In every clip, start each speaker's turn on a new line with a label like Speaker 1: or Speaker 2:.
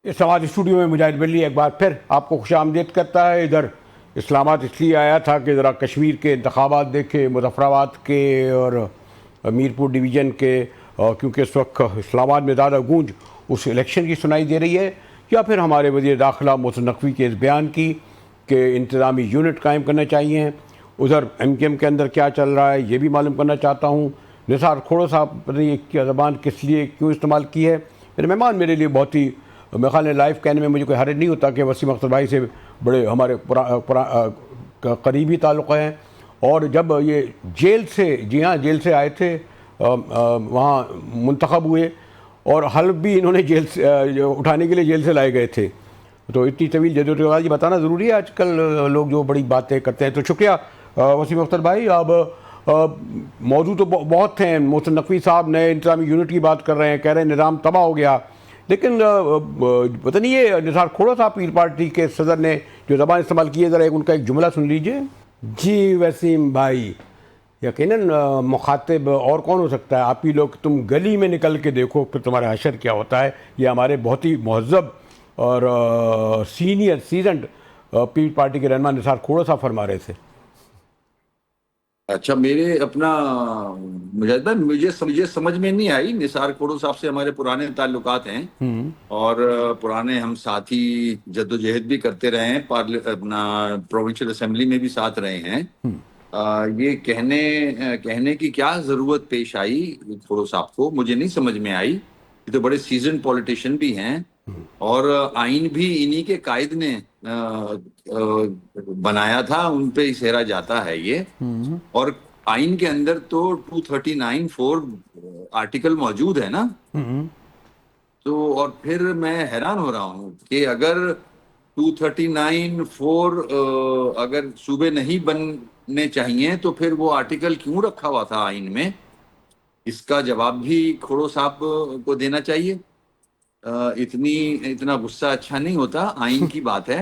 Speaker 1: اسلام studio میں مجاہد بلی ایک بار پھر آپ کو خوش آمدید کرتا ہے. ادھر اسلام آباد اس لیے آیا تھا کہ ذرا کشمیر کے انتخابات دیکھے، مظفر آباد کے اور میرپور ڈویژن کے، کیونکہ اس وقت اسلام آباد میں زیادہ گونج اس الیکشن کی سنائی دے رہی ہے، یا پھر ہمارے وزیر داخلہ محسن نقوی کے اس بیان کی کہ انتظامی یونٹ قائم کرنا چاہیے. ادھر ایم کیو ایم کے اندر کیا چل رہا ہے یہ بھی معلوم کرنا چاہتا ہوں. نثار کھوڑو صاحب پتہ نہیں کیا زبان کس لیے کیوں استعمال کی ہے. میرے مہمان میرے لیے بہت ہی، میرے خیال میں لائیو کہنے میں مجھے کوئی حرج نہیں ہوتا کہ وسیم اختر بھائی سے بڑے ہمارے قریبی تعلق ہیں، اور جب یہ جیل سے، جی ہاں جیل سے آئے تھے، وہاں منتخب ہوئے اور حلف بھی انہوں نے جیل سے اٹھانے کے لیے جیل سے لائے گئے تھے. تو اتنی طویل جدوجہد یہ بتانا ضروری ہے آج کل لوگ جو بڑی باتیں کرتے ہیں. تو شکریہ وسیم اختر بھائی. اب موضوع تو بہت ہیں. محسن نقوی صاحب نئے انتظامی یونٹ کی بات کر رہے ہیں، کہہ رہے ہیں نظام تباہ ہو گیا، لیکن پتہ نہیں یہ نثار کھوڑو صاحب پیر پارٹی کے صدر نے جو زبان استعمال کی ہے، ذرا ان کا ایک جملہ سن لیجئے. جی وسیم بھائی، یقیناً مخاطب اور کون ہو سکتا ہے؟ آپ ہی لوگ، تم گلی میں نکل کے دیکھو پھر تمہارا حشر کیا ہوتا ہے. یہ ہمارے بہت ہی مہذب اور سینئر سیزنڈ پیر پارٹی کے رہنما نثار کھوڑو صاحب فرما رہے تھے.
Speaker 2: اچھا، میرے اپنا مجاہد بھائی، مجھے سمجھ میں نہیں آئی. نثار کھوڑو صاحب سے ہمارے پرانے تعلقات ہیں اور پرانے ہم ساتھی جدوجہد بھی کرتے رہے ہیں، اپنا پروونشل اسمبلی میں بھی ساتھ رہے ہیں. یہ کہنے کی کیا ضرورت پیش آئی کھوڑو صاحب کو، مجھے نہیں سمجھ میں آئی. یہ تو بڑے سیزن پولیٹیشین بھی ہیں اور آئین بھی انہی کے قائد نے بنایا تھا، ان پہ ہی سہرا جاتا ہے یہ. اور آئین کے اندر تو 239(4) آرٹیکل موجود ہے نا. تو اور پھر میں حیران ہو رہا ہوں کہ اگر 239(4) اگر صوبے نہیں بننے چاہیے تو پھر وہ آرٹیکل کیوں رکھا ہوا تھا آئین میں؟ اس کا جواب بھی کھوڑو صاحب کو دینا چاہیے. اتنا غصہ اچھا نہیں ہوتا، آئین کی بات ہے.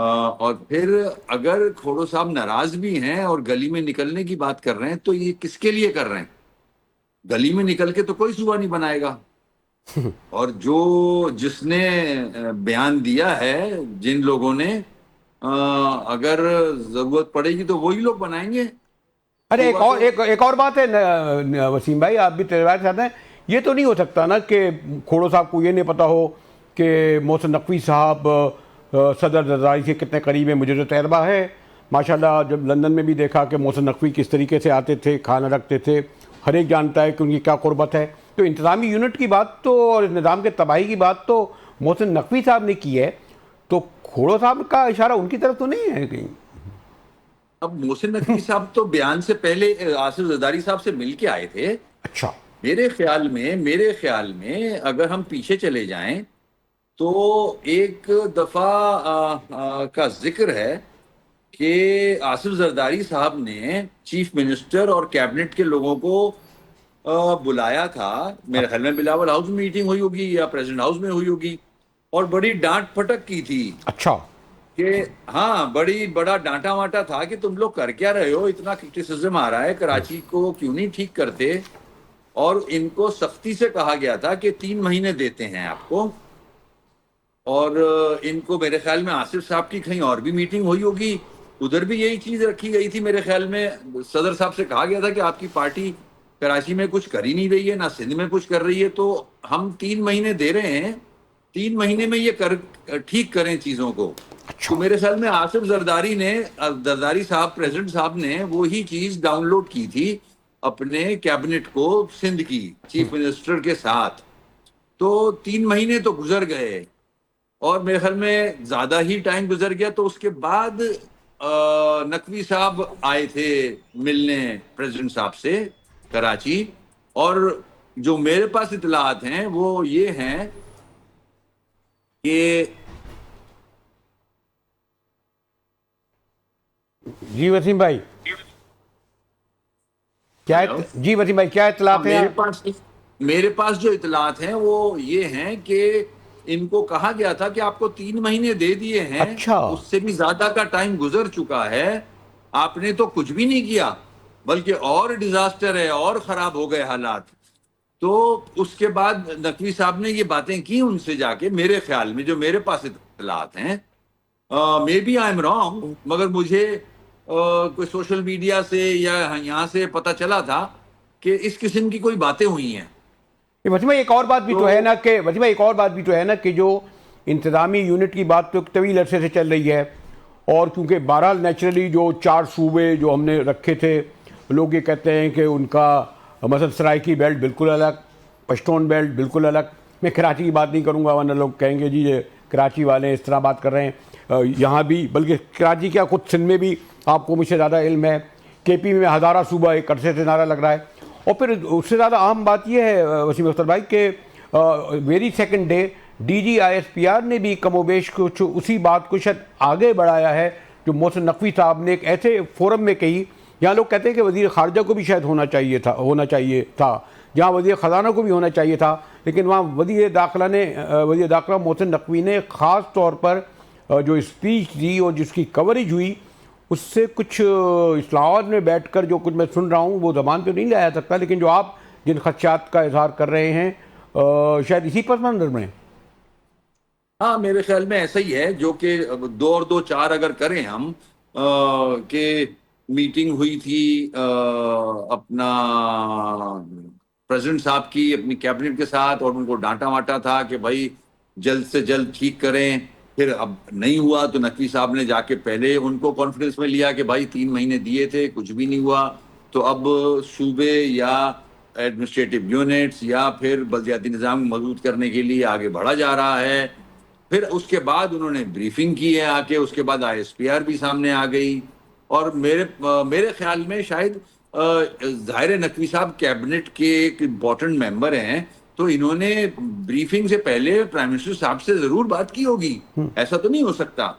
Speaker 2: اور پھر اگر کھوڑو صاحب ناراض بھی ہیں اور گلی میں نکلنے کی بات کر رہے ہیں تو یہ کس کے لیے کر رہے ہیں؟ گلی میں نکل کے تو کوئی صوبہ نہیں بنائے گا. اور جس نے بیان دیا ہے، جن لوگوں نے، اگر ضرورت پڑے گی تو وہی لوگ بنائیں گے.
Speaker 1: ارے ایک اور بات ہے وسیم بھائی، آپ بھی تجربات چاہتے ہیں. یہ تو نہیں ہو سکتا نا کہ کھوڑو صاحب کو یہ نہیں پتا ہو کہ محسن نقوی صاحب صدر زرداری سے کتنے قریب ہیں. مجھے تو تجربہ ہے ماشاءاللہ، جب لندن میں بھی دیکھا کہ محسن نقوی کس طریقے سے آتے تھے، کھانا رکھتے تھے، ہر ایک جانتا ہے کہ ان کی کیا قربت ہے. تو انتظامی یونٹ کی بات تو اور نظام کے تباہی کی بات تو محسن نقوی صاحب نے کی ہے، تو کھوڑو صاحب کا اشارہ ان کی طرف تو نہیں ہے کہیں؟
Speaker 2: اب محسن نقوی صاحب تو بیان سے پہلے آصف زرداری صاحب سے مل کے آئے تھے.
Speaker 1: اچھا،
Speaker 2: میرے خیال میں اگر ہم پیچھے چلے جائیں تو ایک دفعہ کا ذکر ہے کہ آصف زرداری صاحب نے چیف منسٹر اور کیبنٹ کے لوگوں کو بلایا تھا. میرے خیال میں بلاول ہاؤس میں میٹنگ ہوئی ہوگی یا پریزیڈنٹ ہاؤس میں ہوئی ہوگی، اور بڑی ڈانٹ پھٹک کی تھی.
Speaker 1: اچھا،
Speaker 2: کہ ہاں بڑا ڈانٹا واٹا تھا کہ تم لوگ کر کیا رہے ہو، اتنا کرٹیسزم آ رہا ہے، کراچی کو کیوں نہیں ٹھیک کرتے. اور ان کو سختی سے کہا گیا تھا کہ 3 مہینے دیتے ہیں آپ کو. اور ان کو میرے خیال میں آصف صاحب کی کہیں اور بھی میٹنگ ہوئی ہوگی، ادھر بھی یہی چیز رکھی گئی تھی. میرے خیال میں صدر صاحب سے کہا گیا تھا کہ آپ کی پارٹی کراچی میں کچھ کر ہی نہیں رہی ہے، نہ سندھ میں کچھ کر رہی ہے، تو ہم 3 مہینے دے رہے ہیں، 3 مہینے میں یہ ٹھیک کریں چیزوں کو. تو میرے خیال میں آصف زرداری صاحب، پریزیڈنٹ صاحب نے وہی چیز ڈاؤن لوڈ کی تھی اپنے کیبنٹ کو سندھ کی چیف منسٹر کے ساتھ. تو 3 مہینے تو گزر گئے اور میرے خیال میں زیادہ ہی ٹائم گزر گیا. تو اس کے بعد نقوی صاحب آئے تھے ملنے پریزیڈنٹ صاحب سے کراچی. اور جو میرے پاس اطلاعات ہیں وہ یہ ہیں کہ
Speaker 1: جی وسیم بھائی کیا اطلاعات ہیں؟
Speaker 2: میرے پاس جو اطلاعات ہیں وہ یہ ہیں کہ ان کو کہا گیا تھا کہ آپ کو 3 مہینے دے دیے ہیں.
Speaker 1: اچھا،
Speaker 2: اس سے بھی زیادہ کا ٹائم گزر چکا ہے، آپ نے تو کچھ بھی نہیں کیا، بلکہ اور ڈیزاسٹر ہے، اور خراب ہو گئے حالات. تو اس کے بعد نقوی صاحب نے یہ باتیں کی ان سے جا کے، میرے خیال میں جو میرے پاس اطلاعات ہیں، maybe I am wrong, مگر مجھے کوئی سوشل میڈیا سے یا یہاں سے پتہ چلا تھا کہ اس قسم کی کوئی باتیں ہوئی ہیں.
Speaker 1: وسیم بھائی ایک اور بات بھی تو ہے نا کہ وسیم بھائی ایک اور بات بھی تو ہے نا کہ جو انتظامی یونٹ کی بات تو طویل عرصے سے چل رہی ہے، اور کیونکہ بہرحال نیچرلی جو 4 صوبے جو ہم نے رکھے تھے، لوگ یہ کہتے ہیں کہ ان کا مثلا سرائکی بیلٹ بالکل الگ، پشتون بیلٹ بالکل الگ. میں کراچی کی بات نہیں کروں گا ورنہ لوگ کہیں گے جی یہ کراچی والے اس طرح بات کر رہے ہیں. یہاں بھی بلکہ کراچی کیا خود سندھ میں بھی آپ کو مجھ سے زیادہ علم ہے، کے پی میں ہزارہ صوبہ ایک عرصے سے نعرہ لگ رہا ہے. اور پھر اس سے زیادہ اہم بات یہ ہے وسیم اختر بھائی کہ very second day D G I S P R نے بھی کم و بیش کچھ اسی بات کو شاید آگے بڑھایا ہے جو محسن نقوی صاحب نے ایک ایسے فورم میں کہی. یہاں لوگ کہتے ہیں کہ وزیر خارجہ کو بھی شاید ہونا چاہیے تھا جہاں وزیر خزانہ کو بھی ہونا چاہیے تھا، لیکن وہاں وزیر داخلہ محسن نقوی نے خاص طور پر جو اسپیچ دی اور جس کی کوریج ہوئی اس سے کچھ اصلاحات میں بیٹھ کر جو کچھ میں سن رہا ہوں وہ زبان پہ نہیں لایا سکتا، لیکن جو آپ جن خدشات کا اظہار کر رہے ہیں شاید اسی پس منظر میں.
Speaker 2: ہاں میرے خیال میں ایسا ہی ہے، جو کہ 2 اور 2 4 اگر کریں ہم کہ میٹنگ ہوئی تھی اپنا پریزیڈنٹ صاحب کی اپنی کیبنٹ کے ساتھ، اور ان کو ڈانٹا واٹا تھا کہ بھائی جلد سے جلد ٹھیک کریں. پھر اب نہیں ہوا تو نقوی صاحب نے جا کے پہلے ان کو کانفیڈنس میں لیا کہ بھائی 3 مہینے دیے تھے کچھ بھی نہیں ہوا، تو اب صوبے یا ایڈمنسٹریٹو یونٹس یا پھر بلدیاتی نظام مضبوط کرنے کے لیے آگے بڑھا جا رہا ہے. پھر اس کے بعد انہوں نے بریفنگ کی ہے آ کے، اس کے بعد آئی ایس پی آر بھی سامنے آ گئی. اور میرے خیال میں شاید ظاہر نقوی صاحب کیبنٹ کے ایک امپورٹنٹ ممبر ہیں، تو انہوں نے بریفنگ سے پہلے پرائم منسٹر صاحب سے ضرور بات کی ہوگی. ایسا تو نہیں ہو سکتا،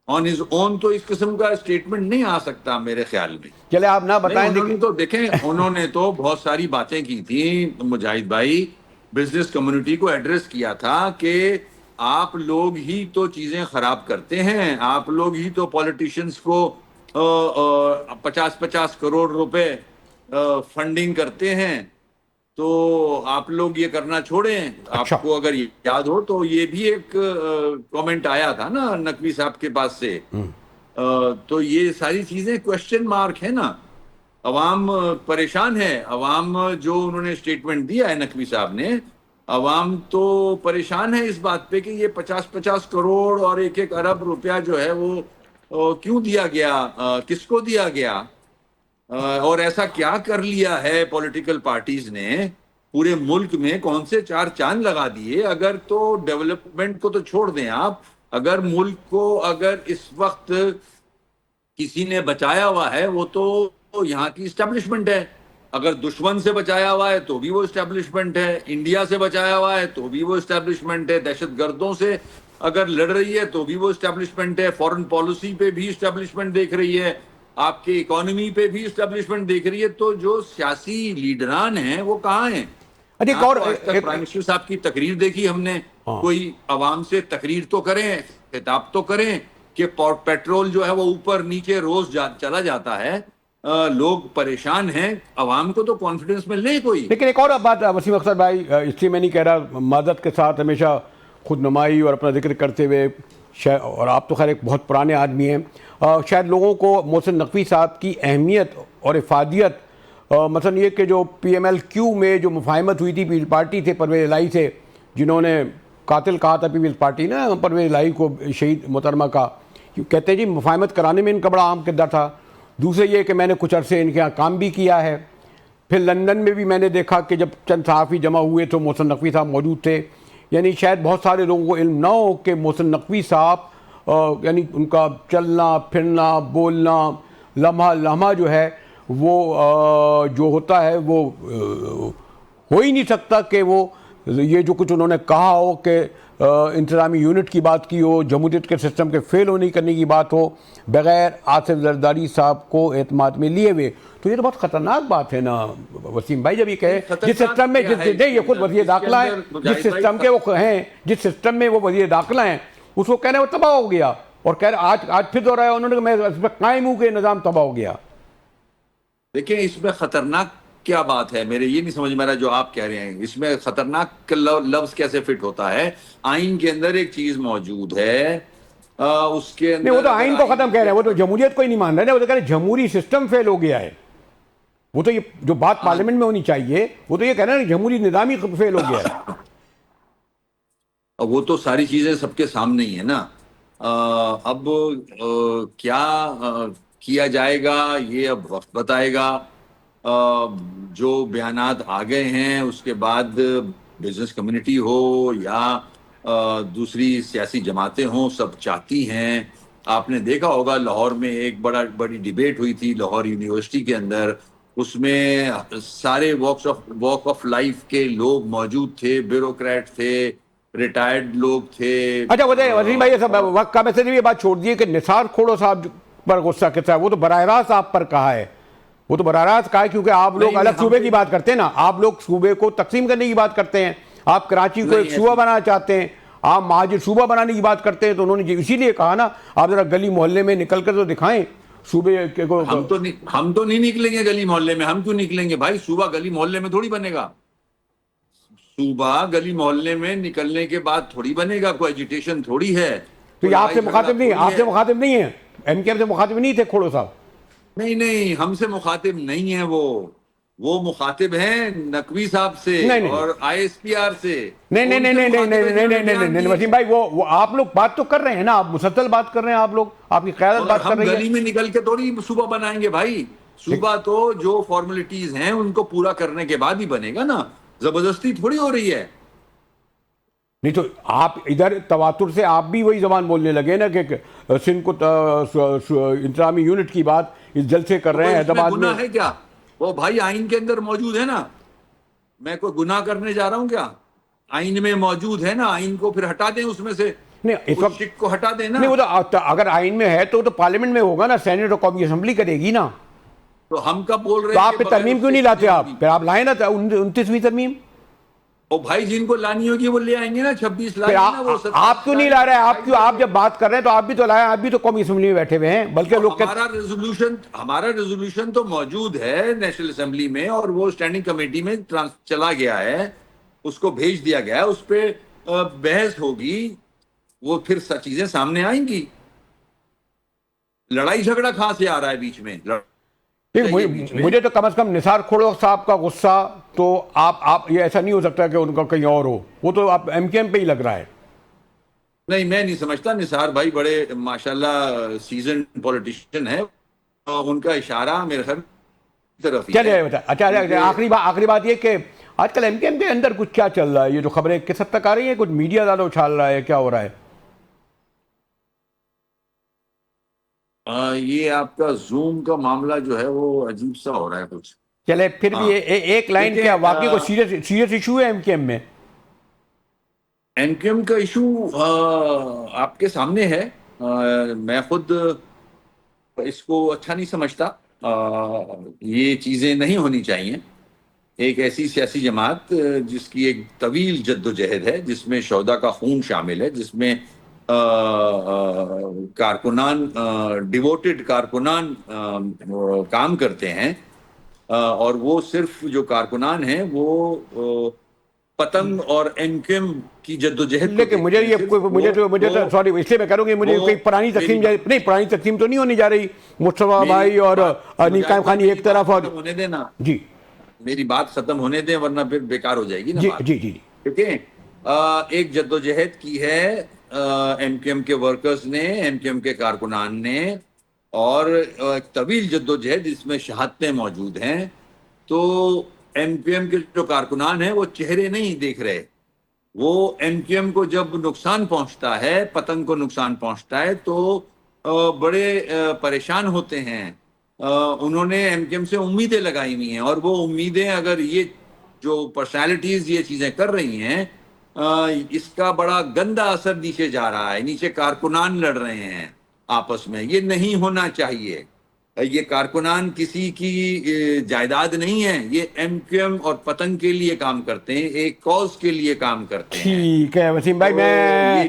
Speaker 2: آن ہز اون تو اس قسم کا اسٹیٹمنٹ نہیں آ سکتا میرے خیال میں.
Speaker 1: چلے آپ نہ بتائیں.
Speaker 2: تو دیکھیں انہوں نے تو بہت ساری باتیں کی تھیں مجاہد بھائی، بزنس کمیونٹی کو ایڈریس کیا تھا کہ آپ لوگ ہی تو چیزیں خراب کرتے ہیں، آپ لوگ ہی تو پولیٹیشنز کو 50 کروڑ روپے فنڈنگ کرتے ہیں، تو آپ لوگ یہ کرنا چھوڑیں. آپ کو اگر یاد ہو تو یہ بھی ایک کامنٹ آیا تھا نا نقوی صاحب کے پاس سے. تو یہ ساری چیزیں کوشچن مارک ہے نا. عوام پریشان ہے، عوام جو انہوں نے اسٹیٹمنٹ دیا ہے نقوی صاحب نے، عوام تو پریشان ہے اس بات پہ کہ یہ 50 کروڑ اور 1 ارب روپیہ جو ہے وہ کیوں دیا گیا، کس کو دیا گیا، اور ایسا کیا کر لیا ہے پولیٹیکل پارٹیز نے پورے ملک میں، کون سے 4 چاند لگا دیے. اگر تو ڈیولپمنٹ کو تو چھوڑ دیں آپ، اگر ملک کو اگر اس وقت کسی نے بچایا ہوا ہے وہ تو یہاں کی اسٹیبلشمنٹ ہے. اگر دشمن سے بچایا ہوا ہے تو بھی وہ اسٹیبلشمنٹ ہے، انڈیا سے بچایا ہوا ہے تو بھی وہ اسٹیبلشمنٹ ہے، دہشت گردوں سے اگر لڑ رہی ہے تو بھی وہ اسٹیبلشمنٹ ہے، فورن پالیسی پہ بھی اسٹیبلشمنٹ دیکھ رہی ہے، آپ کی اکانومی پہ بھی اسٹیبلشمنٹ دیکھ رہی ہے. تو جو سیاسی لیڈران ہیں وہ کہاں ہیں؟ پرائم منسٹر صاحب کی تقریر دیکھی ہم نے، کوئی عوام سے تقریر تو کریں، خطاب تو کریں کہ پیٹرول جو ہے وہ اوپر نیچے روز چلا جاتا ہے، لوگ پریشان ہیں، عوام کو تو کانفیڈنس میں لے کوئی.
Speaker 1: لیکن ایک اور بات وسیم اختر بھائی، اس لیے میں نہیں کہہ رہا، معذرت کے ساتھ ہمیشہ خود نمائی اور اپنا ذکر کرتے ہوئے، اور آپ تو خیر ایک بہت پرانے آدمی ہیں، شاید لوگوں کو محسن نقوی صاحب کی اہمیت اور افادیت، مثلا یہ کہ جو پی ایم ایل کیو میں جو مفاہمت ہوئی تھی پیپلز پارٹی تھے پرویز الہی سے، جنہوں نے قاتل کہا تھا پیپلز پارٹی نا پرویز الہی کو، شہید محترمہ کا، کہتے ہیں جی مفاہمت کرانے میں ان کا بڑا اہم کردار تھا. دوسرے یہ کہ میں نے کچھ عرصے ان کے یہاں کام بھی کیا ہے. پھر لندن میں بھی میں نے دیکھا کہ جب چند صحافی جمع ہوئے تو محسن نقوی صاحب موجود تھے. یعنی شاید بہت سارے لوگوں کو علم نہ ہو کہ محسن نقوی صاحب یعنی ان کا چلنا پھرنا بولنا لمحہ لمحہ جو ہے وہ جو ہوتا ہے وہ ہو ہی نہیں سکتا کہ وہ یہ جو کچھ انہوں نے کہا ہو کہ انتظامی یونٹ کی بات کی ہو، جمہوریت کے سسٹم کے فیل ہونے کرنے کی بات ہو بغیر آصف زرداری صاحب کو اعتماد میں لیے ہوئے. تو یہ تو بہت خطرناک بات ہے نا وسیم بھائی، جب یہ کہے جس سسٹم میں یہ خود وزیر داخلہ ہیں، جس سسٹم کے وہ ہیں، جس سسٹم میں وہ وزیر داخلہ ہیں، اس کو کہنے وہ تباہ ہو گیا، اور کہہ رہے آج پھر دوہرایا انہوں نے کہ میں اس پہ قائم ہوں کہ نظام تباہ ہو گیا.
Speaker 2: دیکھیں اس میں خطرناک کیا بات ہے؟ میرے یہ نہیں سمجھ میں رہا جو آپ کہہ رہے ہیں، اس میں خطرناک لفظ کیسے فٹ ہوتا ہے؟ آئین کے اندر ایک چیز موجود ہے، اس کے اندر
Speaker 1: نہیں وہ تو آئین کو ختم کہہ رہے ہیں، وہ تو جمہوریت کو ہی نہیں مان رہے نا، وہ تو کہہ رہے ہیں جمہوری سسٹم فیل ہو گیا ہے. وہ تو یہ جو بات پارلیمنٹ میں ہونی چاہیے وہ تو یہ کہہ رہے ہیں جمہوری نظام ہی فیل ہو گیا ہے.
Speaker 2: وہ تو ساری چیزیں سب کے سامنے ہی ہے نا. اب کیا کیا جائے گا یہ اب وقت بتائے گا. جو بیانات آ گئے ہیں اس کے بعد بزنس کمیونٹی ہو یا دوسری سیاسی جماعتیں ہوں، سب چاہتی ہیں. آپ نے دیکھا ہوگا لاہور میں ایک بڑی ڈیبیٹ ہوئی تھی لاہور یونیورسٹی کے اندر، اس میں سارے واک آف لائف کے لوگ موجود تھے، بیوروکریٹ تھے، ریٹائرڈ لوگ تھے.
Speaker 1: اچھا وسیم بھائی، یہ سب وقت کا میسج یہ بات چھوڑ دیے کہ نثار کھوڑو صاحب پر غصہ کیسا ہے؟ وہ تو براہ راست آپ پر کہا ہے، وہ تو براہ راست کہا ہے کیونکہ آپ لوگ الگ صوبے کی بات کرتے ہیں نا، آپ لوگ صوبے کو تقسیم کرنے کی بات کرتے ہیں، آپ کراچی کو ایک صوبہ بنانا چاہتے ہیں، آپ مہاجر صوبہ بنانے کی بات کرتے ہیں. تو انہوں نے اسی لیے کہا نا آپ ذرا گلی محلے میں نکل کر تو دکھائیں صوبے کو.
Speaker 2: ہم تو نہیں نکلیں گے گلی محلے میں. ہم کیوں نکلیں گے بھائی؟ صوبہ گلی محلے میں تھوڑی بنے گا. صوبہ گلی محلے میں نکلنے کے بعد تھوڑی بنے گا، کوئی ایجیٹیشن تھوڑی ہے.
Speaker 1: تو یہ آپ سے مخاطب نہیں، آپ سے مخاطب نہیں ہے، ایم کیو ایم سے مخاطب نہیں تھے کھوڑو صاحب؟
Speaker 2: نہیں ہم سے مخاطب نہیں ہیں. وہ مخاطب ہیں نقوی صاحب سے اور آئی ایس پی آر سے.
Speaker 1: نہیں وسیم بھائی، وہ آپ لوگ بات تو کر رہے ہیں نا، آپ مسلسل بات کر رہے ہیں، آپ لوگ آپ کی قیادت بات کر رہی ہے.
Speaker 2: ہم گلی میں نکل کے تھوڑی صوبہ بنائیں گے بھائی. صوبہ تو جو فارمیلٹیز ہیں ان کو پورا کرنے کے بعد ہی بنے گا نا، زبردستی تھوڑی ہو رہی ہے.
Speaker 1: نہیں تو آپ ادھر تواتر سے آپ بھی وہی زبان بولنے لگے نا کہ سندھ کو انتظامی یونٹ کی بات اس جلسے کر رہے ہیں حیدرآباد میں.
Speaker 2: گناہ ہے کیا؟ وہ بھائی آئین کے اندر موجود ہے نا. میں کوئی گناہ کرنے جا رہا ہوں کیا؟ آئین میں موجود ہے نا، آئین کو پھر ہٹا دیں اس میں سے،
Speaker 1: نہیں اس وقت
Speaker 2: شک کو ہٹا دیں نا.
Speaker 1: نہیں، وہ تو اگر آئین میں ہے تو پارلیمنٹ میں ہوگا نا، سینٹ اور قومی اسمبلی کرے گی نا.
Speaker 2: تو ہم کب بول رہے
Speaker 1: تو
Speaker 2: ہیں
Speaker 1: آپ پہ ترمیم کیوں نہیں لاتے؟ آپ پھر آپ لائیں نا 29ویں ترمیم.
Speaker 2: او بھائی جن کو لانی ہوگی وہ لے آئیں گے نا، 26 لائیں گے نا. وہ
Speaker 1: آپ کیوں نہیں لا رہے ہیں؟ آپ جب بات کر رہے ہیں تو آپ بھی تو لائیں، آپ بھی تو قومی اسمبلی میں بیٹھے ہوئے ہیں. بلکہ لوگ
Speaker 2: ہمارا ریزولوشن تو موجود ہے نیشنل اسمبلی میں، اور وہ اسٹینڈنگ کمیٹی میں چلا گیا ہے، اس کو بھیج دیا گیا ہے، اس پہ بحث ہوگی، وہ پھر چیزیں سامنے آئیں گی. لڑائی جھگڑا کہاں سے آ رہا ہے بیچ میں؟
Speaker 1: مجھے تو کم از کم نثار کھوڑو صاحب کا غصہ تو آپ یہ ایسا نہیں ہو سکتا کہ ان کا کہیں اور ہو، وہ تو آپ ایم کیو ایم پہ ہی لگ رہا ہے.
Speaker 2: نہیں میں نہیں سمجھتا. نثار بھائی بڑے ماشاءاللہ سیزن پولیٹیشین ہے، ان کا اشارہ میرے خیال طرف ہی ہے.
Speaker 1: اچھا آخری بات یہ کہ آج کل ایم کیو ایم کے اندر کچھ کیا چل رہا ہے؟ یہ جو خبریں کس حد تک آ رہی ہیں؟ کچھ میڈیا زیادہ اچھال رہا ہے، کیا ہو رہا ہے؟
Speaker 2: یہ آپ کا زوم کا معاملہ جو ہے وہ عجیب سا ہو رہا ہے کچھ.
Speaker 1: چلے پھر بھی ایک لائن کیا واقعی کو سیریس ایشو ہے ایم کیو ایم میں؟
Speaker 2: ایم کیو ایم کا ایشو آپ کے سامنے ہے. میں خود اس کو اچھا نہیں سمجھتا. یہ چیزیں نہیں ہونی چاہیے. ایک ایسی سیاسی جماعت جس کی ایک طویل جد و جہد ہے، جس میں شہداء کا خون شامل ہے، جس میں کارکنان ڈیووٹڈ کارکنان کام کرتے ہیں، اور وہ صرف جو کارکنان ہیں وہ پتنگ اور ایم کیو ایم کی جد و جہد.
Speaker 1: لیکن مجھے سوری اس لیے میں کہہ رہا ہوں کہ مجھے کوئی پرانی تقسیم نہیں، پرانی تقسیم تو نہیں ہونے جا رہی. مصطفیٰ بھائی اور نیکام خانی ایک طرف، اور
Speaker 2: ہونے دینا،
Speaker 1: جی
Speaker 2: میری بات ختم ہونے دیں ورنہ پھر بیکار ہو جائے گی نا بات.
Speaker 1: جی
Speaker 2: ٹھیک ہے. ایک جد و جہد کی ہے ایم کیو ایم کے ورکرز نے، ایم کیو ایم کے کارکنان نے، اور ایک طویل جد و جہد اس میں شہادتیں موجود ہیں. تو ایم کیو ایم کے جو کارکنان ہیں وہ چہرے نہیں دیکھ رہے. وہ ایم کیو ایم کو جب نقصان پہنچتا ہے، پتنگ کو نقصان پہنچتا ہے تو بڑے پریشان ہوتے ہیں. انہوں نے ایم کیو ایم سے امیدیں لگائی ہوئی ہیں، اور وہ امیدیں اگر یہ جو پرسنالٹیز یہ چیزیں کر رہی ہیں، اس کا بڑا گندا اثر نیچے جا رہا ہے. نیچے کارکنان لڑ رہے ہیں آپس میں. یہ نہیں ہونا چاہیے. یہ کارکنان کسی کی جائیداد نہیں ہے. یہ ایم کیو ایم اور پتنگ کے لیے کام کرتے ہیں، ایک کاز کے لیے کام کرتے ہیں.
Speaker 1: ٹھیک ہے وسیم بھائی، میں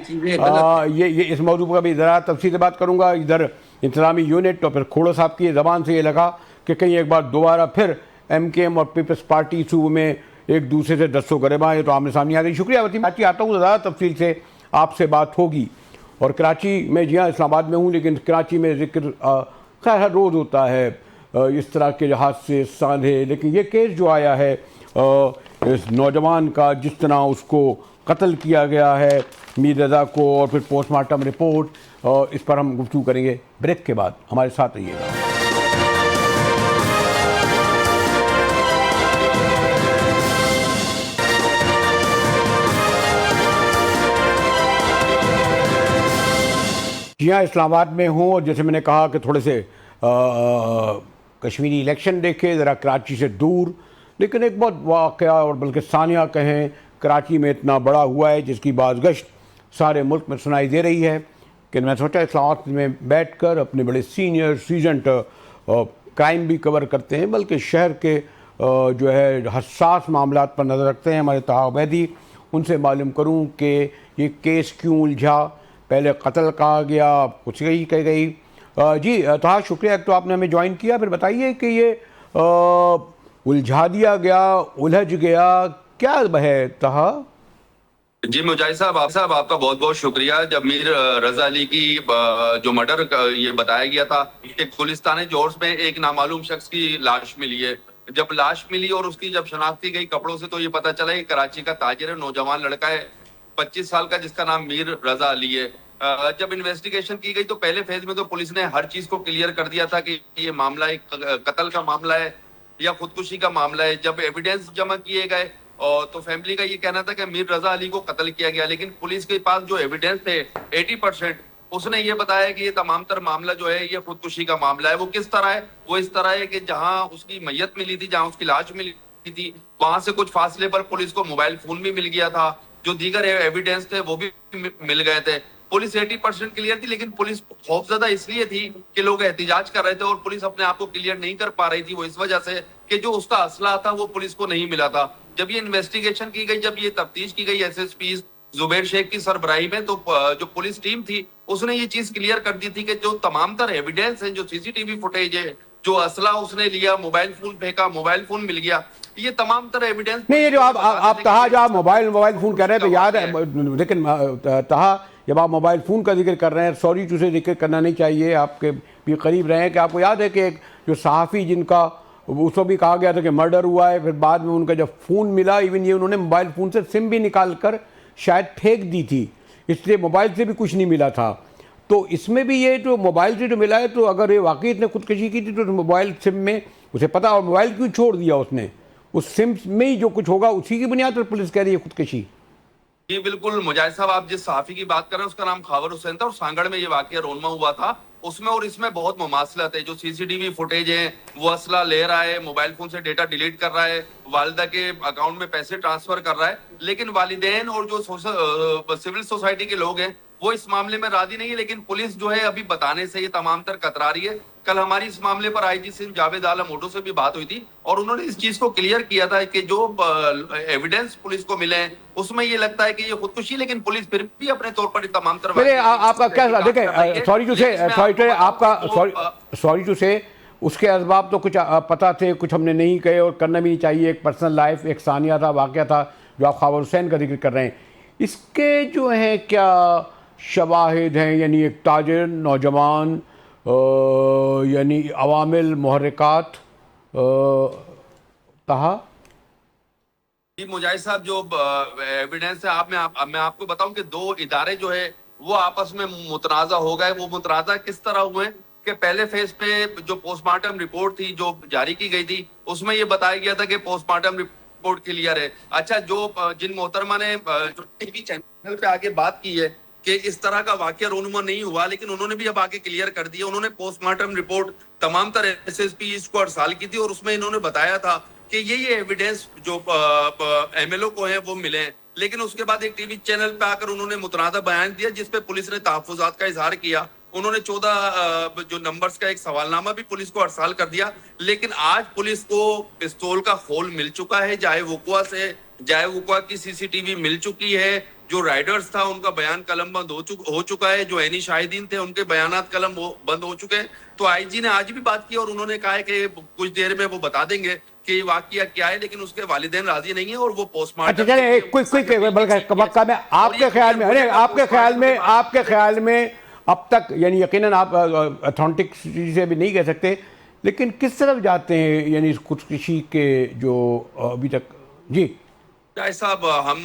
Speaker 1: یہ اس موضوع پر بھی ذرا تفصیل سے بات کروں گا. ادھر انتظامی یونٹ اور پھر کھوڑو صاحب کی زبان سے یہ لگا کہ کہیں ایک بار دوبارہ پھر ایم کے ایم اور پیپلز پارٹی صوبے میں ایک دوسرے سے دست و گریباں ہیں تو آمنے سامنے آ رہی. شکریہ وسیم. کراچی آتا ہوں زیادہ تفصیل سے آپ سے بات ہوگی. اور کراچی میں جی ہاں اسلام آباد میں ہوں لیکن کراچی میں ذکر خیر ہر روز ہوتا ہے اس طرح کے حادثے سانحے. لیکن یہ کیس جو آیا ہے اس نوجوان کا جس طرح اس کو قتل کیا گیا ہے میر رضا کو اور پھر پوسٹ مارٹم رپورٹ اس پر ہم گفتگو کریں گے بریک کے بعد. ہمارے ساتھ رہیے گا. جی ہاں اسلام آباد میں ہوں اور جیسے میں نے کہا کہ تھوڑے سے کشمیری الیکشن دیکھے ذرا کراچی سے دور. لیکن ایک بہت واقعہ اور بلکہ ثانیہ کہیں کراچی میں اتنا بڑا ہوا ہے جس کی بازگشت سارے ملک میں سنائی دے رہی ہے کہ میں سوچا اسلام آباد میں بیٹھ کر اپنے بڑے سینئر سیزنٹ کرائم بھی کور کرتے ہیں بلکہ شہر کے جو ہے حساس معاملات پر نظر رکھتے ہیں ہمارے طہا عبیدی, ان سے معلوم کروں کہ یہ کیس کیوں الجھا. پہلے قتل کہا گیا کچھ ہی کہہ گئی. جی طہا شکریہ ایک تو آپ نے ہمیں جوائن کیا. پھر بتائیے کہ یہ الجھا دیا گیا الجھ گیا کیا ہے طہا؟
Speaker 3: جی مجاہد صاحب آپ کا بہت بہت شکریہ. جب میر رضا علی کی جو مرڈر یہ بتایا گیا تھا کہ گلستان جورج میں ایک نامعلوم شخص کی لاش ملی ہے, جب لاش ملی اور اس کی جب شناخت کی گئی کپڑوں سے تو یہ پتہ چلا کہ کراچی کا تاجر ہے, نوجوان لڑکا ہے 25 سال کا جس کا نام میر رضا علی ہے. جب انویسٹیگیشن کی گئی تو پہلے فیز میں تو پولیس نے ہر چیز کو کلیئر کر دیا تھا کہ یہ معاملہ ایک قتل کا معاملہ ہے یا خودکشی کا معاملہ ہے. جب ایویڈنس جمع کیے گئے تو فیملی کا یہ کہنا تھا کہ میر رضا علی کو قتل کیا گیا, لیکن پولیس کے پاس جو ایویڈنس تھے 80% اس نے یہ بتایا کہ یہ تمام تر معاملہ جو ہے یہ خودکشی کا معاملہ ہے. وہ کس طرح ہے؟ وہ اس طرح ہے کہ جہاں اس کی میت ملی تھی, جہاں اس کی لاش ملی تھی, وہاں سے کچھ فاصلے پر پولیس کو موبائل فون بھی مل گیا تھا, جو دیگر ایویڈنس تھے وہ بھی مل گئے تھے. پولیس 80% کلیئر تھی, لیکن پولیس خوفزدہ اس لیے تھی کہ لوگ احتجاج کر رہے تھے اور پولیس اپنے آپ کو کلیئر نہیں کر پا رہی تھی. وہ اس وجہ سے کہ جو اس کا اسلحہ تھا وہ پولیس کو نہیں ملا تھا. جب یہ انویسٹیگیشن کی گئی, جب یہ تفتیش کی گئی ایس ایس پی زبیر شیخ کی سربراہی میں, تو جو پولیس ٹیم تھی اس نے یہ چیز کلیئر کر دی تھی کہ جو تمام تر ایویڈنس ہیں, جو سی سی ٹی وی فوٹیج ہے, جو اسلحہ اس نے لیا, موبائل فون پھینکا, موبائل فون مل گیا, یہ تمام تر ایویڈنس
Speaker 1: نہیں. یہ جو آپ طہا جو آپ موبائل فون کر رہے ہیں تو یاد ہے, لیکن طہا جب آپ موبائل فون کا ذکر کر رہے ہیں سوری ٹو سے ذکر کرنا نہیں چاہیے, آپ کے بھی قریب رہے ہیں, کہ آپ کو یاد ہے کہ ایک جو صحافی جن کا اس کو بھی کہا گیا تھا کہ مرڈر ہوا ہے, پھر بعد میں ان کا جب فون ملا ایون یہ انہوں نے موبائل فون سے سم بھی نکال کر شاید پھینک دی تھی, اس لیے موبائل سے بھی کچھ نہیں ملا تھا. تو اس میں بھی یہ جو موبائل سے جو ملا ہے, تو اگر یہ واقعی اتنے خودکشی کی تھی تو موبائل سم میں اسے پتا, اور موبائل کیوں چھوڑ دیا اس نے, اس سم میں ہی جو کچھ ہوگا اسی کی بنیاد پر پولیس کہہ رہی ہے خودکشی.
Speaker 3: جی بالکل مجاہد صاحب, آپ جس صحافی کی بات کر رہے ہیں اس کا نام خاور حسین تھا اور سانگڑ میں یہ واقعہ رونما ہوا تھا. اس میں اور اس میں بہت مماثلت ہے. جو سی سی ٹی وی فوٹیج ہے وہ اسلحہ لے رہا ہے, موبائل فون سے ڈیٹا ڈیلیٹ کر رہا ہے, والدہ کے اکاؤنٹ میں پیسے ٹرانسفر کر رہا ہے, لیکن والدین اور جو سول سوسائٹی کے لوگ ہیں وہ اس معاملے میں راضی نہیں ہے. لیکن پولیس جو ہے ابھی بتانے سے یہ تمام تر کترا رہی ہے. کل ہماری اس معاملے پر آئی جی سندھ جاوید عالم اوڈو سے بھی بات ہوئی تھی اور انہوں نے اس چیز کو کلیئر کیا تھا کہ جو ایویڈنس پولیس کو ملے ہیں اس میں یہ لگتا ہے کہ یہ خودکشی, لیکن پولیس پھر بھی اپنے طور پر تمام تر
Speaker 1: آپ کا کیا دیکھیں, سوری ٹو سے اس کے اسباب تو کچھ پتہ تھے, کچھ ہم نے نہیں کہے اور کرنا بھی نہیں چاہیے. ایک پرسنل لائف, ایک ثانیہ تھا, واقعہ تھا جو آپ خاور حسین کا ذکر کر رہے ہیں. اس کے جو ہیں کیا شواہد ہیں, یعنی ایک تاجر, نوجوان, یعنی عوامل, محرکات طہا؟
Speaker 3: جی مجاہد صاحب, جو ایویڈنس ہے میں آپ کو بتاؤں کہ دو ادارے جو ہے وہ آپس میں متنازع ہو گئے. وہ متنازع کس طرح ہوئے کہ پہلے فیز پہ جو پوسٹ مارٹم رپورٹ تھی جو جاری کی گئی تھی اس میں یہ بتایا گیا تھا کہ پوسٹ مارٹم رپورٹ کلیئر ہے. اچھا, جو جن محترمہ نے جو ٹی وی چینل پہ آگے بات کی ہے کہ اس طرح کا واقعہ رونما نہیں ہوا, لیکن انہوں نے بھی اب آگے کلیئر کر دیا. انہوں نے پوسٹ مارٹم رپورٹ تمام تر ایس ایس پی کو ارسال کی تھی اور اس میں انہوں نے بتایا تھا کہ یہ ایویڈنس جو ایم ایل او کو ہیں وہ ملے ہیں, لیکن اس کے بعد ایک ٹی وی چینل پہ آ کر انہوں نے متنازع بیان دیا جس پہ پولیس نے تحفظات کا اظہار کیا. انہوں نے 14 جو نمبرز کا ایک سوال نامہ بھی پولیس کو ارسال کر دیا. لیکن آج پولیس کو پستول کا خول مل چکا ہے, جائے وقوع کی سی سی ٹی وی مل چکی ہے, جو رائڈرز تھا ان کا بیان قلم بند ہو چکا ہے, جو عینی شاہدین تھے ان کے بیانات قلم بند ہو چکے ہیں. تو آئی جی نے آج بھی بات کی اور انہوں نے کہا ہے کہ کچھ دیر میں وہ بتا دیں گے کہ یہ واقعہ کیا ہے، لیکن اس کے والدین راضی نہیں ہیں اور وہ پوسٹ
Speaker 1: اچھا
Speaker 3: مارٹم
Speaker 1: چلیں ایک بلکہ وقت میں آپ کے خیال میں آپ کے خیال میں اب تک یعنی یقیناً آپ اتھینٹکسٹی سے بھی نہیں کہہ سکتے لیکن کس طرف جاتے ہیں یعنی اس خودکشی کے جو ابھی تک؟ جی
Speaker 3: جائے صاحب، ہم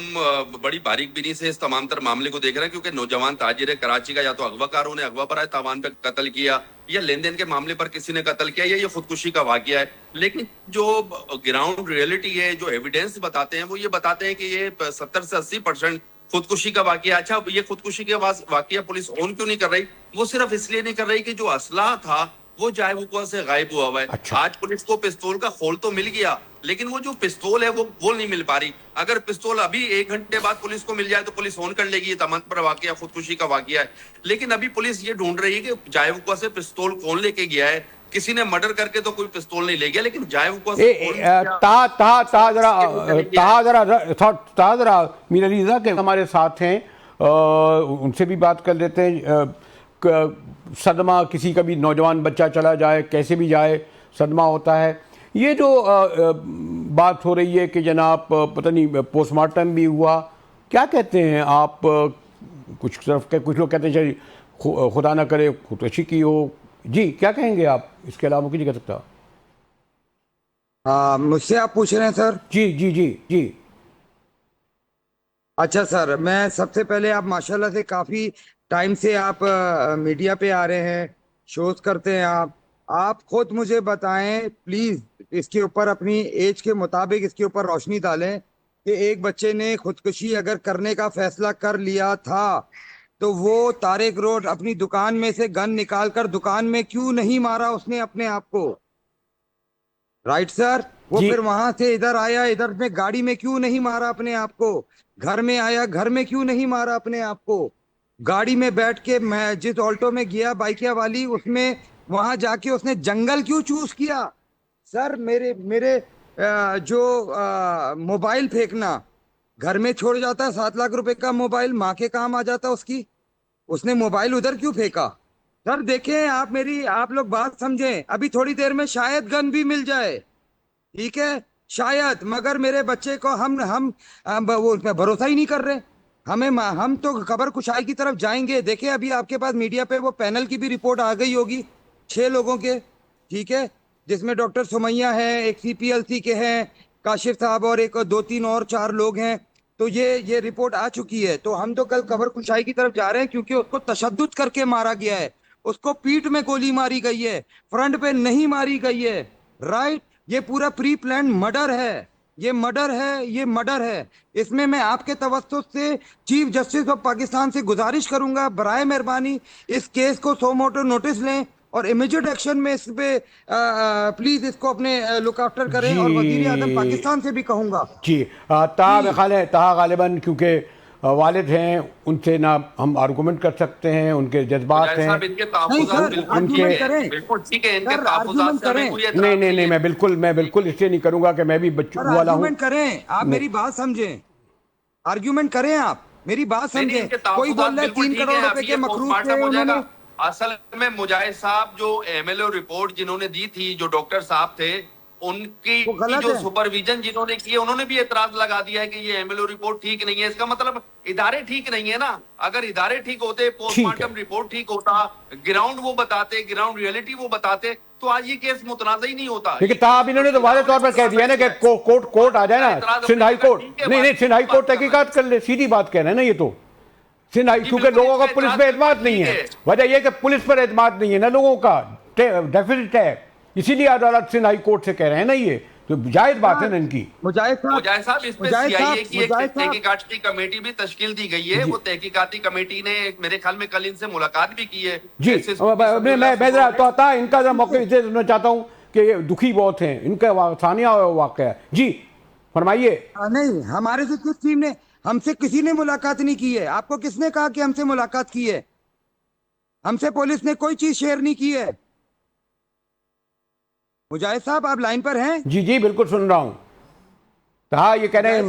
Speaker 3: بڑی باریک بینی سے اس تمام تر معاملے کو دیکھ رہے ہیں، کیونکہ نوجوان تاجر کراچی کا یا تو اغوا کاروں نے اغوا پر تاوان پہ قتل کیا، یا لین دین کے معاملے پر کسی نے قتل کیا، یا یہ خودکشی کا واقعہ ہے. لیکن جو گراؤنڈ ریئلٹی ہے، جو ایویڈنس بتاتے ہیں، وہ یہ بتاتے ہیں کہ یہ 70 سے 80% خودکشی کا واقعہ ہے. اچھا، یہ خودکشی کا واقعہ پولیس اون کیوں نہیں کر رہی؟ وہ صرف اس لیے نہیں کر رہی کہ جو اسلحہ تھا وہ جائے وقوع سے غائب ہوا ہے.
Speaker 1: اچھا.
Speaker 3: آج پولیس کو پستول کا خول تو مل گیا، لیکن وہ جو پستول ہے وہ نہیں مل پا رہی. اگر پستول ابھی 1 گھنٹے بعد پولیس کو مل جائے تو پولیس آن کر لے گی، یہ تمام پر واقعہ خودکشی کا واقعہ ہے. لیکن ابھی پولیس یہ ڈھونڈ رہی ہے کہ جائے وقوع سے پستول کون لے کے گیا ہے. کسی نے مرڈر کر کے تو کوئی پستول نہیں لے گیا، لیکن جائے وقوع سے
Speaker 1: تھا ذرا میر علی رضا کے ہمارے ساتھ ہیں، ان سے بھی بات کر لیتے ہیں. صدمہ کسی کا بھی نوجوان بچہ چلا جائے، کیسے بھی جائے صدمہ ہوتا ہے. یہ جو بات ہو رہی ہے کہ جناب پتہ نہیں پوسٹ مارٹم بھی ہوا، کیا کہتے ہیں آپ؟ کچھ لوگ کہتے ہیں خدا نہ کرے خودکشی کی ہو. جی کیا کہیں گے آپ؟ اس کے علاوہ کچھ نہیں کہہ سکتا.
Speaker 4: مجھ سے آپ پوچھ رہے ہیں سر؟
Speaker 1: جی جی جی جی.
Speaker 4: اچھا سر، میں سب سے پہلے آپ ماشاءاللہ سے کافی ٹائم سے آپ میڈیا پہ آ رہے ہیں، شوز کرتے ہیں. آپ خود مجھے بتائیں پلیز، اس کے اوپر اپنی ایج کے مطابق اس کے اوپر روشنی ڈالیں کہ ایک بچے نے خودکشی اگر کرنے کا فیصلہ کر لیا تھا تو وہ طارق روڈ اپنی دکان میں سے گن نکال کر دکان میں کیوں نہیں مارا اس نے اپنے آپ کو؟ Right sir. وہ
Speaker 1: جی.
Speaker 4: پھر وہاں سے ادھر آیا، ادھر میں گاڑی میں کیوں نہیں مارا اپنے آپ کو؟ گھر میں آیا، گھر میں کیوں نہیں مارا اپنے آپ کو؟ گاڑی میں بیٹھ کے میں جس آلٹو میں گیا بائکیا والی، اس میں وہاں جا کے اس نے جنگل کیوں چوز کیا؟ سر میرے جو موبائل پھینکنا، گھر میں چھوڑ جاتا 7 لاکھ روپے کا موبائل، ماں کے کام آ جاتا اس نے موبائل ادھر کیوں پھینکا؟ سر دیکھیں، آپ لوگ بات سمجھیں. ابھی تھوڑی دیر میں شاید گن بھی مل جائے، ٹھیک ہے شاید، مگر میرے بچے کو ہم وہ بھروسہ ہی نہیں کر رہے. ہم تو خبر کشائی کی طرف جائیں گے. دیکھیں ابھی آپ کے پاس میڈیا پہ وہ پینل کی بھی رپورٹ آ گئی ہوگی 6 لوگوں کے، ٹھیک ہے، جس میں ڈاکٹر سمیہ ہیں، ایک CPLC کے ہیں کاشف صاحب، اور ایک 2-3 اور 4 لوگ ہیں. تو یہ رپورٹ آ چکی ہے. تو ہم تو کل خبر کشائی کی طرف جا رہے ہیں، کیونکہ اس کو تشدد کر کے مارا گیا ہے. اس کو پیٹھ میں گولی ماری گئی ہے، فرنٹ پہ نہیں ماری گئی ہے. رائٹ. یہ پورا پری پلان مرڈر ہے، یہ مرڈر ہے. اس میں آپ کے توسط سے چیف جسٹس آف پاکستان سے گزارش کروں گا، برائے مہربانی اس کیس کو سو موٹو نوٹس لیں اور امیجیٹ ایکشن میں اس پہ پلیز اس کو اپنے لک آفٹر کریں. اور وزیر اعظم پاکستان سے بھی کہوں گا.
Speaker 1: جی. تاہا غالباً کیونکہ والد ہیں، ان سے نہ ہم آرگومنٹ کر سکتے ہیں، ان کے جذبات ہیں. نہیں میں بالکل اس لیے نہیں کروں گا کہ میں بھی بچوں والا ہوں.
Speaker 4: آرگومنٹ کریں، آپ میری بات سمجھیں، آرگومنٹ کریں، آپ میری بات سمجھیں. کوئی بول رہا ہے 3 کروڑ روپے کے مخروط تھے انہوں نے.
Speaker 3: اصل میں مجاہد صاحب جو MLO رپورٹ جنہوں نے دی تھی، جو ڈاکٹر صاحب تھے، ان کی جو سپرویژن جنہوں نے کی، انہوں نے بھی اعتراض لگا دیا ہے کہ یہ MLO رپورٹ ٹھیک نہیں ہے. اس کا مطلب ادارے ٹھیک نہیں ہے نا. اگر ادارے ٹھیک ہوتے، پوسٹ مارٹم رپورٹ ٹھیک ہوتا، گراؤنڈ وہ بتاتے، گراؤنڈ ریئلٹی وہ بتاتے، تو آج یہ کیس متنازع ہی نہیں ہوتا.
Speaker 1: لیکن تاہم انہوں نے تو واضح طور پر کہہ دیا نا کہ کورٹ آ جائے نا، سندھ ہائی کورٹ. نہیں سندھ ہائی کورٹ تحقیقات کر لے، سیدھی بات کہہ رہے ہیں نا. یہ تو سندھ ہائی، کیونکہ لوگوں کا پولیس پہ اعتماد نہیں ہے. وجہ یہ کہ پولیس پر اعتماد نہیں ہے نا لوگوں کا، ڈیفیسٹ ہے. اسی لیے عدالت سندھ ہائی کورٹ سے کہہ رہے ہیں نا. یہ تو جائز بات ہے نا ان کی.
Speaker 3: مجاہد صاحب، اس پہ CIA کی ایک تحقیقاتی کمیٹی بھی تشکیل دی گئی ہے. وہ تحقیقاتی کمیٹی نے میرے خیال میں کل ان سے ملاقات بھی کی ہے.
Speaker 1: جی میں ذرا تو ان کا ذرا موقع اسے سننا چاہتا ہوں کہ یہ دکھی بہت ہیں، ان کا ثانیہ واقعہ ہے. جی فرمائیے.
Speaker 4: نہیں، ہمارے سے کس ٹیم نے، ہم سے کسی نے ملاقات نہیں کی ہے. آپ کو کس نے کہا کہ ہم سے ملاقات کی ہے؟ ہم سے پولیس نے کوئی چیز شیئر نہیں کی ہے. مجاہد صاحب آپ لائن پر ہیں؟
Speaker 1: جی بالکل سن رہا ہوں. کہا یہ کہہ رہے ہیں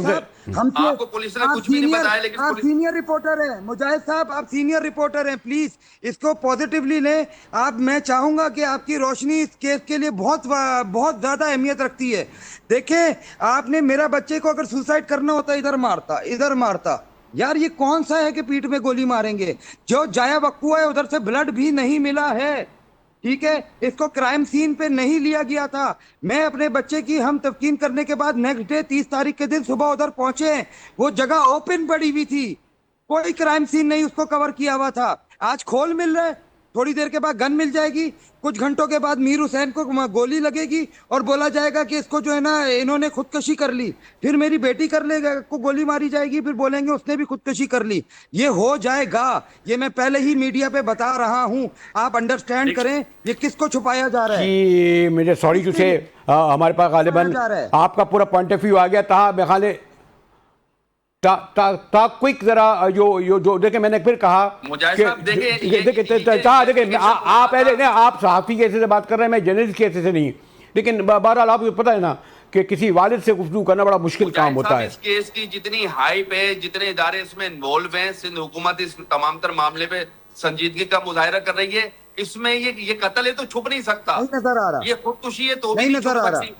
Speaker 4: ہم سے
Speaker 3: آپ کو پولیس نے کچھ بھی نہیں بتایا، لیکن
Speaker 4: آپ سینئر رپورٹر ہیں مجاہد صاحب، آپ سینئر رپورٹر ہیں، پلیز اس کو پوزیٹیولی لیں آپ. میں چاہوں گا کہ آپ کی روشنی اس کیس کے لیے بہت بہت زیادہ اہمیت رکھتی ہے. دیکھیں آپ نے میرا بچے کو اگر سوسائڈ کرنا ہوتا ادھر مارتا یار. یہ کون سا ہے کہ پیٹ میں گولی ماریں گے؟ جو جایا وقوع ہے ادھر سے بلڈ بھی نہیں ملا ہے، ٹھیک ہے، اس کو کرائم سین پہ نہیں لیا گیا تھا. میں اپنے بچے کی ہم تفکین کرنے کے بعد نیکسٹ ڈے 30 تاریخ کے دن صبح ادھر پہنچے ہیں. وہ جگہ اوپن پڑی ہوئی تھی، کوئی کرائم سین نہیں اس کو کور کیا ہوا تھا. آج کھول مل رہا ہے، تھوڑی دیر کے بعد گن مل جائے گی، کچھ گھنٹوں کے بعد میر حسین کو گولی لگے گی اور بولا جائے گا کہ اس کو جو ہے نا انہوں نے خودکشی کر لی. پھر میری بیٹی کر لے گا کو گولی ماری جائے گی، پھر بولیں گے اس نے بھی خودکشی کر لی. یہ ہو جائے گا، یہ میں پہلے ہی میڈیا پہ بتا رہا ہوں. آپ انڈرسٹینڈ کریں یہ کس کو چھپایا جا رہا ہے.
Speaker 1: کہ مجھے سوری ٹو سے ہمارے پاس غالباً آپ کا پورا پوائنٹ آف ویو آ گیا تھا. میں خالے کوئک ذرا جو دیکھیں میں نے پھر کہا دیکھیں آپ صحافی کے حیثیت سے بات کر رہے ہیں، میں جرنلسٹ کے حیثیت سے نہیں. لیکن بہرحال آپ کو پتہ ہے نا کہ کسی والد سے گفتگو کرنا بڑا مشکل کام ہوتا ہے.
Speaker 3: اس کیس کی جتنی ہائپ ہے، جتنے ادارے اس میں انوالو ہیں، سندھ حکومت اس تمام تر معاملے پہ سنجیدگی کا مظاہرہ کر رہی ہے. اس میں یہ قتل ہے تو چھپ نہیں سکتا،
Speaker 4: نہیں نظر آ رہا،
Speaker 3: یہ خودکشی ہے تو بھی نہیں چھپ سکتی.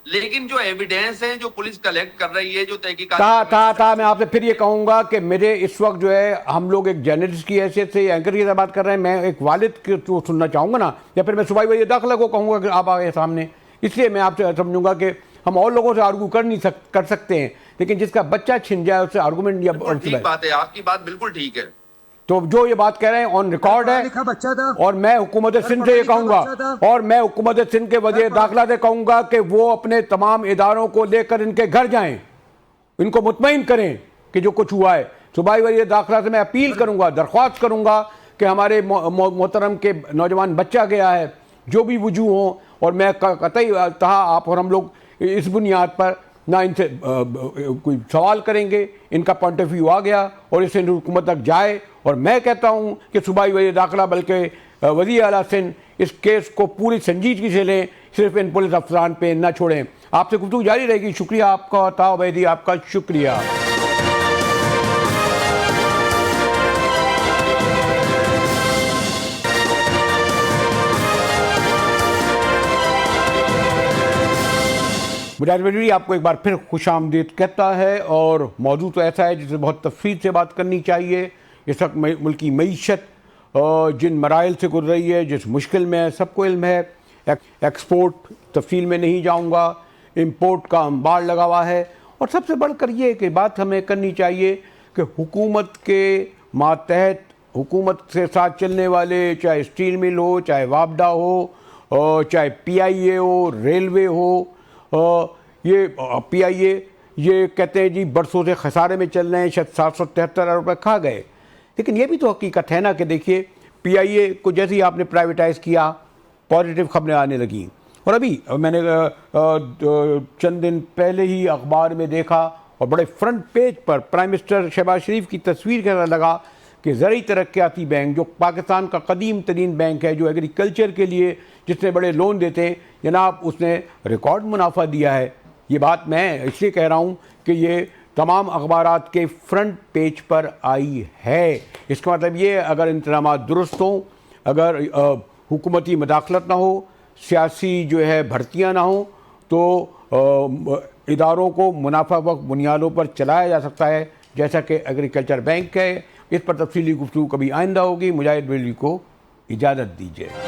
Speaker 3: لیکن جو ایویڈینس ہیں جو پولیس کلیکٹ کر رہی ہے، جو تحقیقات
Speaker 1: میں آپ سے پھر یہ کہوں گا کہ میرے اس وقت جو ہے ہم لوگ ایک جرنلسٹ کی حیثیت سے اینکر کی بات کر رہے ہیں. میں ایک والد کو سننا چاہوں گا نا، یا پھر میں صوبائی وزیر داخلہ کو کہوں گا کہ آپ آئے سامنے. اس لیے میں آپ سے سمجھوں گا کہ ہم اور لوگوں سے آرگو کر سکتے ہیں، لیکن جس کا بچہ چھن جائے اس سے آرگومنٹ یا
Speaker 3: ٹھیک بات ہے، آپ کی بات بالکل ٹھیک ہے.
Speaker 1: تو جو یہ بات کہہ رہے ہیں آن ریکارڈ ہے، اور میں حکومت سندھ سے یہ کہوں گا، اور میں حکومت سندھ کے وزیر داخلہ سے کہوں گا کہ وہ اپنے تمام اداروں کو لے کر ان کے گھر جائیں، ان کو مطمئن کریں کہ جو کچھ ہوا ہے. صوبائی وزیر داخلہ سے میں اپیل کروں گا، درخواست کروں گا کہ ہمارے محترم کے نوجوان بچہ گیا ہے، جو بھی وجوہ ہوں، اور میں قطعی کہا آپ اور ہم لوگ اس بنیاد پر نہ ان سے کوئی سوال کریں گے. ان کا پوائنٹ آف ویو آ گیا اور اس سندھ حکومت تک جائے. اور میں کہتا ہوں کہ صوبائی وزیر داخلہ بلکہ وزیر اعلیٰ سندھ اس کیس کو پوری سنجیدگی سے لیں، صرف ان پولیس افسران پہ نہ چھوڑیں. آپ سے گفتگو جاری رہے گی. شکریہ آپ کا طاہر عبیدی، آپ کا شکریہ. مجاہد وزیری آپ کو ایک بار پھر خوش آمدید کہتا ہے. اور موضوع تو ایسا ہے جسے بہت تفصیل سے بات کرنی چاہیے. اس وقت ملکی معیشت جن مراحل سے گزر رہی ہے، جس مشکل میں ہے، سب کو علم ہے. ایکسپورٹ تفصیل میں نہیں جاؤں گا، امپورٹ کا انبار لگا ہوا ہے. اور سب سے بڑھ کر یہ کہ بات ہمیں کرنی چاہیے کہ حکومت کے ماتحت، حکومت کے ساتھ چلنے والے، چاہے اسٹیل مل ہو، چاہے وابڈا ہو، چاہے پی آئی اے ہو، ریلوے ہو، یہ پی آئی اے یہ کہتے ہیں جی برسوں سے خسارے میں چل رہے ہیں، شاید 773 ارب روپے کھا گئے. لیکن یہ بھی تو حقیقت ہے نا کہ دیکھیے پی آئی اے کو جیسے ہی آپ نے پرائیویٹائز کیا، پازیٹیو خبریں آنے لگیں. اور ابھی میں نے چند دن پہلے ہی اخبار میں دیکھا اور بڑے فرنٹ پیج پر پرائم منسٹر شہباز شریف کی تصویر کے لگا کہ زرعی ترقیاتی بینک، جو پاکستان کا قدیم ترین بینک ہے، جو ایگریکلچر کے لیے جس نے بڑے لون دیتے ہیں، جناب اس نے ریکارڈ منافع دیا ہے. یہ بات میں اس لیے کہہ رہا ہوں کہ یہ تمام اخبارات کے فرنٹ پیج پر آئی ہے. اس کا مطلب یہ اگر انتظامات درست ہوں، اگر حکومتی مداخلت نہ ہو، سیاسی جو ہے بھرتیاں نہ ہوں، تو اداروں کو منافع بخش بنیادوں پر چلایا جا سکتا ہے، جیسا کہ ایگریکلچر بینک ہے. اس پر تفصیلی گفتگو کبھی آئندہ ہوگی. مجاہد وزیری کو اجازت دیجیے.